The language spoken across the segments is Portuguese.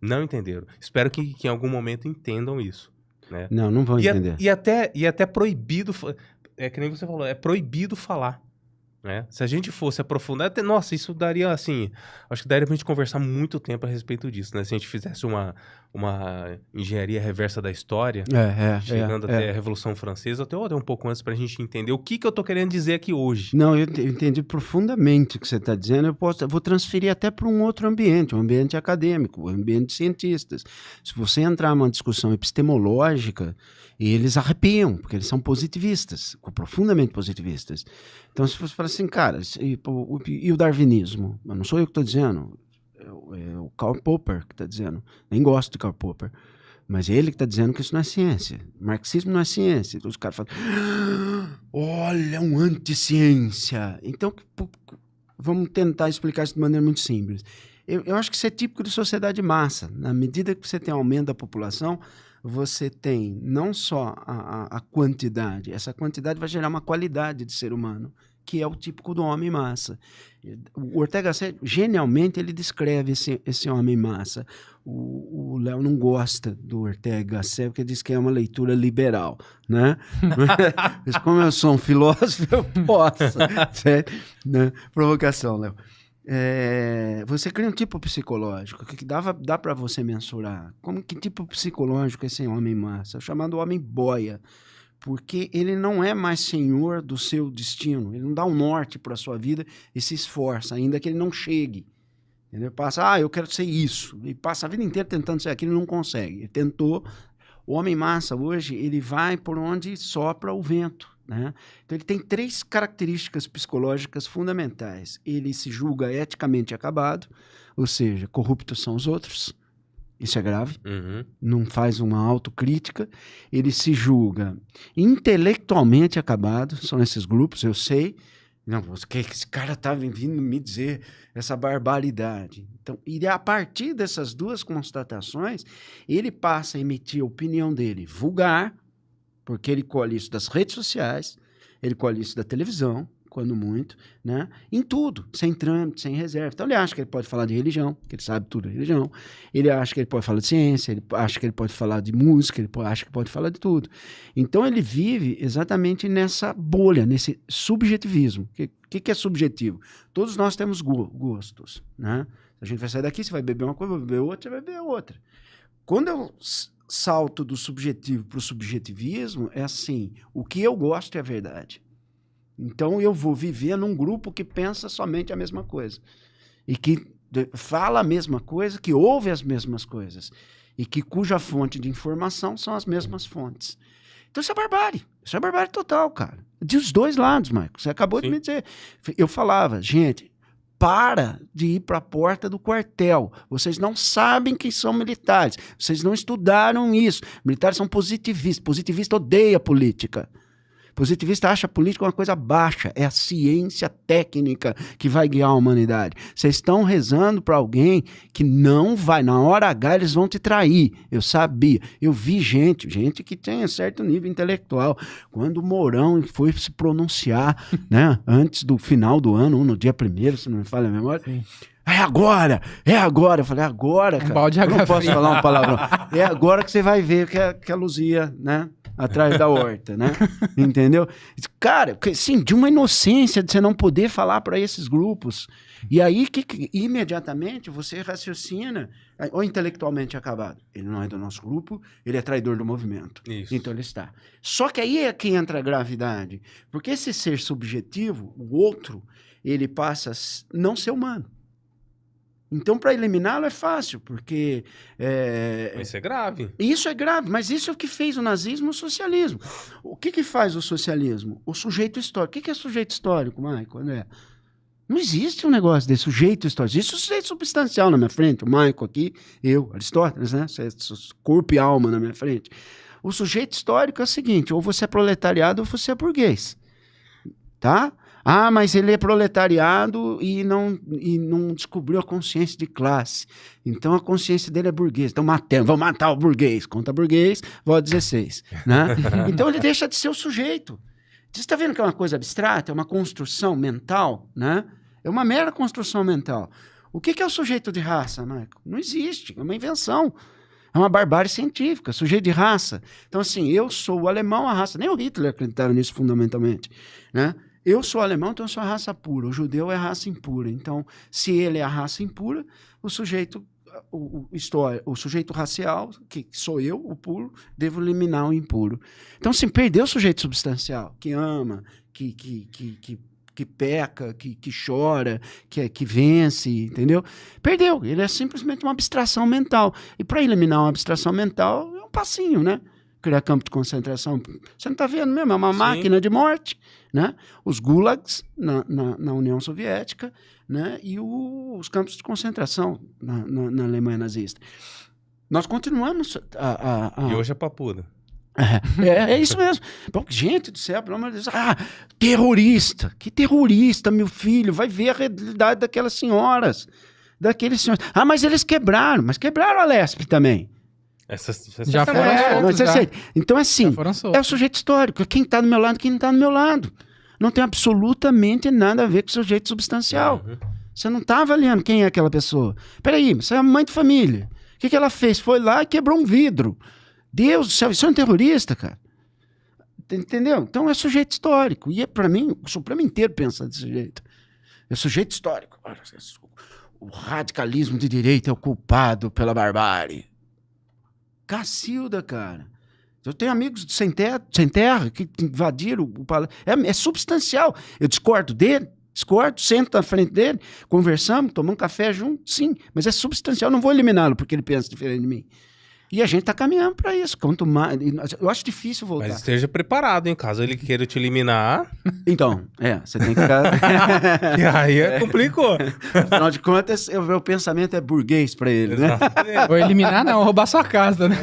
Não entenderam. Espero que em algum momento entendam isso, né? Não vão entender. E até proibido, é que nem você falou, é proibido falar, né? Se a gente fosse aprofundar, nossa, isso daria, assim, acho que daria pra gente conversar muito tempo a respeito disso, né? Se a gente fizesse uma engenharia reversa da história, chegando até a Revolução Francesa, até um pouco antes, pra gente entender o que eu tô querendo dizer aqui hoje. Não, eu entendi profundamente o que você está dizendo. Eu vou transferir até para um outro ambiente, um ambiente acadêmico, um ambiente de cientistas. Se você entrar numa discussão epistemológica, eles arrepiam, porque eles são positivistas, profundamente positivistas. Então, se você falar assim, cara, e o darwinismo? Não sou eu que estou dizendo, é o Karl Popper que está dizendo. Nem gosto de Karl Popper. Mas ele que está dizendo que isso não é ciência. Marxismo não é ciência. Então os caras falam, olha, um anti-ciência. Então, vamos tentar explicar isso de maneira muito simples. Eu acho que isso é típico de sociedade de massa. Na medida que você tem aumento da população, você tem não só a quantidade, essa quantidade vai gerar uma qualidade de ser humano, que é o típico do homem massa. O Ortega Gasset, genialmente, ele descreve esse homem massa. O Léo não gosta do Ortega Gasset, porque diz que é uma leitura liberal, né? Mas como eu sou um filósofo, eu posso. Certo? Né? Provocação, Léo. Você cria um tipo psicológico que dá para você mensurar. Que tipo psicológico é esse homem massa? É chamado homem boia. Porque ele não é mais senhor do seu destino, ele não dá um norte para a sua vida e se esforça, ainda que ele não chegue. Ele passa, eu quero ser isso, e passa a vida inteira tentando ser aquilo e não consegue. Ele tentou. O homem massa hoje, ele vai por onde sopra o vento, né? Então ele tem 3 características psicológicas fundamentais. Ele se julga eticamente acabado, ou seja, corruptos são os outros. Isso é grave, não faz uma autocrítica, ele se julga intelectualmente acabado, são esses grupos, eu sei, não, que esse cara está vindo me dizer essa barbaridade. Então, e a partir dessas 2 constatações, ele passa a emitir a opinião dele vulgar, porque ele colhe isso das redes sociais, ele colhe isso da televisão, quando muito, né? Em tudo, sem trâmite, sem reserva. Então ele acha que ele pode falar de religião, que ele sabe tudo de religião, ele acha que ele pode falar de ciência, ele acha que ele pode falar de música, ele acha que pode falar de tudo. Então ele vive exatamente nessa bolha, nesse subjetivismo. O que é subjetivo? Todos nós temos gostos, né? A gente vai sair daqui, você vai beber uma coisa, vai beber outra, você vai beber outra. Quando eu salto do subjetivo para o subjetivismo, é assim, o que eu gosto é a verdade. Então eu vou viver num grupo que pensa somente a mesma coisa e que fala a mesma coisa, que ouve as mesmas coisas e que cuja fonte de informação são as mesmas fontes. Então isso é barbárie total, cara. Dos 2 lados, Michael. Você acabou de me dizer. Eu falava, gente, para de ir para a porta do quartel. Vocês não sabem quem são militares. Vocês não estudaram isso. Militares são positivistas. Positivista odeia política. Positivista acha a política uma coisa baixa, é a ciência técnica que vai guiar a humanidade. Vocês estão rezando para alguém que não vai, na hora H eles vão te trair. Eu sabia, eu vi gente que tem um certo nível intelectual. Quando o Mourão foi se pronunciar, né, antes do final do ano, no dia 1º, se não me falha a memória, sim. É agora! Eu falei, agora, cara. Eu não posso falar uma palavrão. É agora que você vai ver que a Luzia, né? Atrás da horta, né? Entendeu? Cara, sim, de uma inocência de você não poder falar para esses grupos. E aí, imediatamente, você raciocina, ou intelectualmente acabado. Ele não é do nosso grupo, ele é traidor do movimento. Isso. Então ele está. Só que aí é que entra a gravidade. Porque esse ser subjetivo, o outro, ele passa a não ser humano. Então, para eliminá-lo é fácil, porque... Isso é grave. Isso é grave, mas isso é o que fez o nazismo e o socialismo. O que faz o socialismo? O sujeito histórico. O que é sujeito histórico, Michael, André? Não existe um negócio desse sujeito histórico. Existe um sujeito substancial na minha frente. O Michael aqui, eu, Aristóteles, né? Corpo e alma na minha frente. O sujeito histórico é o seguinte, ou você é proletariado ou você é burguês. Tá? Ah, mas ele é proletariado e não descobriu a consciência de classe. Então a consciência dele é burguesa. Então vamos matar o burguês. Conta burguês, voto 16. Né? Então ele deixa de ser o sujeito. Você está vendo que é uma coisa abstrata? É uma construção mental, né? É uma mera construção mental. O que é o sujeito de raça, Michael? Não existe, é uma invenção. É uma barbárie científica, sujeito de raça. Então, assim, eu sou o alemão, a raça. Nem o Hitler acreditava nisso fundamentalmente, né? Eu sou alemão, então eu sou a raça pura. O judeu é a raça impura. Então, se ele é a raça impura, o sujeito, o sujeito racial, que sou eu, o puro, devo eliminar o impuro. Então, assim, perdeu o sujeito substancial, que ama, que peca, que chora, que vence, entendeu? Perdeu. Ele é simplesmente uma abstração mental. E para eliminar uma abstração mental, é um passinho, né? Criar campo de concentração. Você não está vendo mesmo? É uma máquina de morte, né? Os gulags na União Soviética, né? E os campos de concentração na Alemanha nazista. Nós continuamos E hoje é papuda. É isso mesmo. Bom, gente do céu, pelo amor de Deus. Terrorista. Que terrorista, meu filho? Vai ver a realidade daquelas senhoras. Daqueles senhores. Mas eles quebraram. Mas quebraram a Lespe também. Já foram soltos, Então, assim, é o sujeito histórico. Quem está do meu lado, quem não está do meu lado. Não tem absolutamente nada a ver com o sujeito substancial. Uhum. Você não está avaliando quem é aquela pessoa. Peraí, você é mãe de família. O que ela fez? Foi lá e quebrou um vidro. Deus do céu, isso é um terrorista, cara. Entendeu? Então é sujeito histórico. E para mim, o Supremo inteiro pensa desse jeito. É sujeito histórico. O radicalismo de direita é o culpado pela barbárie. Cacilda, cara. Eu tenho amigos sem terra que invadiram o palácio. É substancial. Eu discordo dele, sento na frente dele, conversamos, tomamos um café junto, sim. Mas é substancial. Eu não vou eliminá-lo porque ele pensa diferente de mim. E a gente está caminhando para isso. Quanto mais, eu acho difícil voltar. Mas esteja preparado, em caso ele queira te eliminar. Então, você tem que ficar... E aí complicou. Afinal de contas, o meu pensamento é burguês para ele, né? Vou eliminar, não, roubar sua casa, né?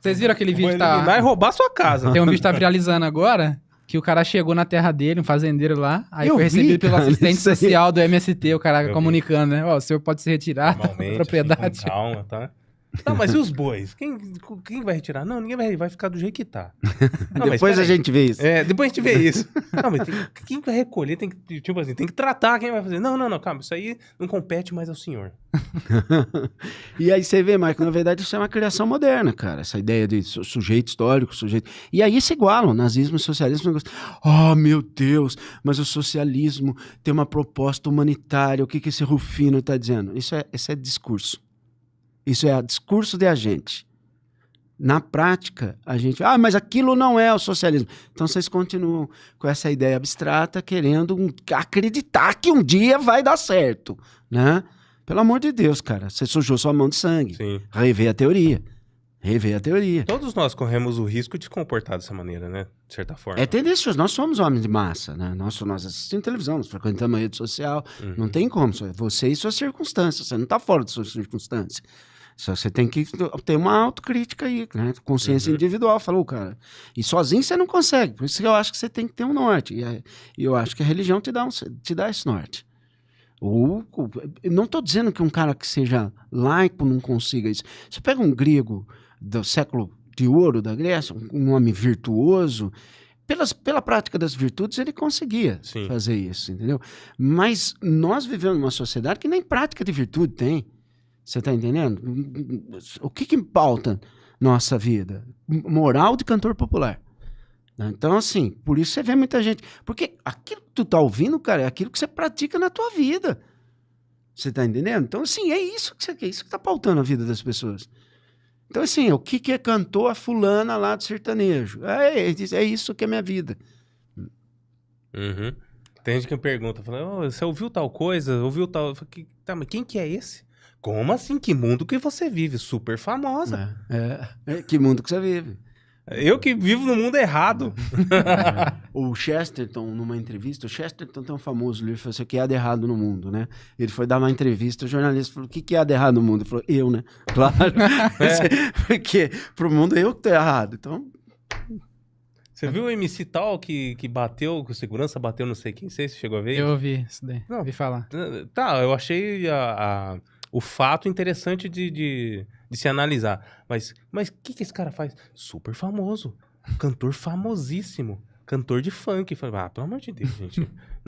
Vocês viram aquele vídeo Vou eliminar e roubar sua casa. Tem um vídeo que tá viralizando agora, que o cara chegou na terra dele, um fazendeiro lá, aí Eu foi recebido vi, pelo cara, assistente isso aí. social do MST, o cara Eu comunicando, né? Ó, o senhor pode se retirar da Normalmente, propriedade. assim, com calma, tá? Não, mas e os bois? Quem vai retirar? Não, ninguém vai ficar do jeito que tá. Não, Depois a gente vê isso. Depois a gente vê isso. Não, mas quem vai recolher tem que, tipo assim, tem que tratar quem vai fazer. Não, calma, isso aí não compete mais ao senhor. E aí você vê, Marco, na verdade isso é uma criação moderna, cara. Essa ideia de sujeito histórico, sujeito... E aí se igualam, nazismo e socialismo. Oh, meu Deus, mas o socialismo tem uma proposta humanitária. O que esse Rufino está dizendo? Isso é discurso. Isso é discurso de agente. Na prática, a gente... mas aquilo não é o socialismo. Então vocês continuam com essa ideia abstrata, querendo acreditar que um dia vai dar certo, né? Pelo amor de Deus, cara. Você sujou sua mão de sangue. Sim. Rever a teoria. Rever a teoria. Todos nós corremos o risco de se comportar dessa maneira, né? De certa forma. É tendencioso. Nós somos homens de massa, né? Nós assistimos televisão, nós frequentamos a rede social. Não tem como. Você e suas circunstâncias. Você não está fora de suas circunstâncias. Só você tem que ter uma autocrítica aí, né? Consciência individual, falou, cara. E sozinho você não consegue. Por isso que eu acho que você tem que ter um norte. E eu acho que a religião te dá esse norte. Eu não estou dizendo que um cara que seja laico não consiga isso. Você pega um grego do século de ouro da Grécia, um homem virtuoso, pela prática das virtudes ele conseguia fazer isso, entendeu? Mas nós vivemos numa sociedade que nem prática de virtude tem. Você está entendendo? O que pauta nossa vida? Moral de cantor popular. Então, assim, por isso você vê muita gente... Porque aquilo que tu tá ouvindo, cara, é aquilo que você pratica na tua vida. Você tá entendendo? Então, assim, é isso que você quer. Isso que tá pautando a vida das pessoas. Então, assim, o que cantou a fulana lá do sertanejo? É isso que é minha vida. Tem gente que me pergunta, fala, você ouviu tal coisa? Ouviu tal... Eu falo, tá, mas quem que é esse? Como assim? Que mundo que você vive? Super famosa. Que mundo que você vive. Eu que vivo no mundo errado. O Chesterton, numa entrevista, o Chesterton tem um famoso livro, falou assim, o que há de errado no mundo, né? Ele foi dar uma entrevista, o jornalista falou, o que há de errado no mundo? Ele falou, eu, né? Claro. Porque pro mundo eu que tô errado, então... Você viu o MC tal que bateu, que o segurança bateu não sei quem, você chegou a ver? Eu ouvi isso daí, Não. ouvi falar. Tá, eu achei o fato interessante de se analisar. Mas o que esse cara faz? Super famoso. Cantor famosíssimo. Cantor de funk. Falei, pelo amor de Deus, gente.